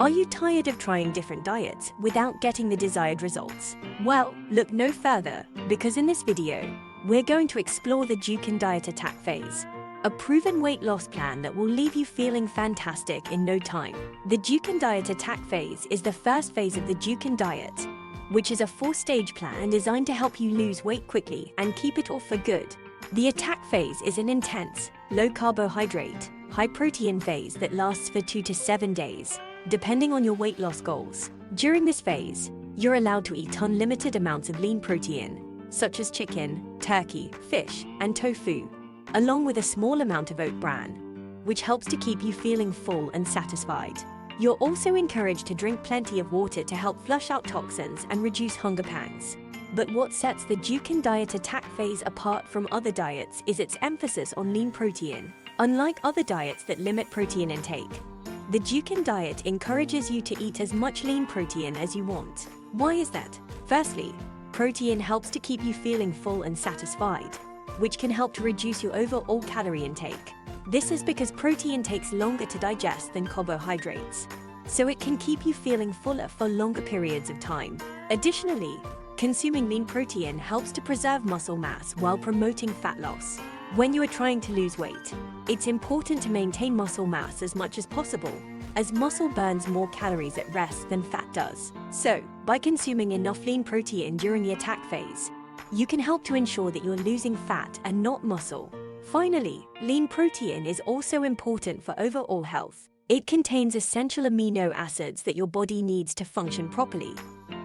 Are you tired of trying different diets without getting the desired results? Well, look no further, because in this video, we're going to explore the Dukan Diet Attack Phase, a proven weight loss plan that will leave you feeling fantastic in no time. The Dukan Diet Attack Phase is the first phase of the Dukan Diet, which is a 4-stage plan designed to help you lose weight quickly and keep it off for good. The attack phase is an intense, low-carbohydrate, high-protein phase that lasts for 2 to 7 days, depending on your weight loss goals. During this phase, you're allowed to eat unlimited amounts of lean protein, such as chicken, turkey, fish, and tofu, along with a small amount of oat bran, which helps to keep you feeling full and satisfied. You're also encouraged to drink plenty of water to help flush out toxins and reduce hunger pangs. But what sets the Dukan Diet Attack Phase apart from other diets is its emphasis on lean protein. Unlike other diets that limit protein intake, the Dukan diet encourages you to eat as much lean protein as you want. Why is that? Firstly, protein helps to keep you feeling full and satisfied, which can help to reduce your overall calorie intake. This is because protein takes longer to digest than carbohydrates, so it can keep you feeling fuller for longer periods of time. Additionally, consuming lean protein helps to preserve muscle mass while promoting fat loss. When you are trying to lose weight, it's important to maintain muscle mass as much as possible, as muscle burns more calories at rest than fat does. So, by consuming enough lean protein during the attack phase, you can help to ensure that you're losing fat and not muscle. Finally, lean protein is also important for overall health. It contains essential amino acids that your body needs to function properly,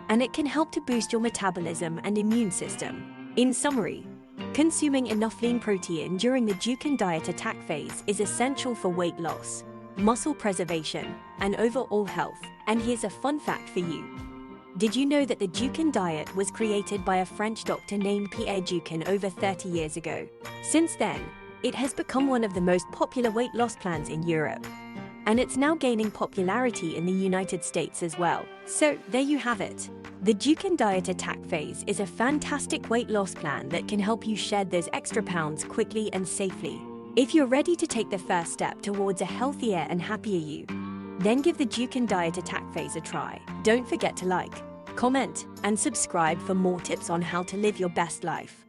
and it can help to boost your metabolism and immune system. In summary, consuming enough lean protein during the Dukan Diet Attack Phase is essential for weight loss, muscle preservation, and overall health. And here's a fun fact for you. Did you know that the Dukan diet was created by a French doctor named Pierre Dukan over 30 years ago? Since then, it has become one of the most popular weight loss plans in Europe, and it's now gaining popularity in the United States as well. So there you have it. The Dukan Diet Attack Phase is a fantastic weight loss plan that can help you shed those extra pounds quickly and safely. If you're ready to take the first step towards a healthier and happier you, then give the Dukan Diet Attack Phase a try. Don't forget to like, comment, and subscribe for more tips on how to live your best life.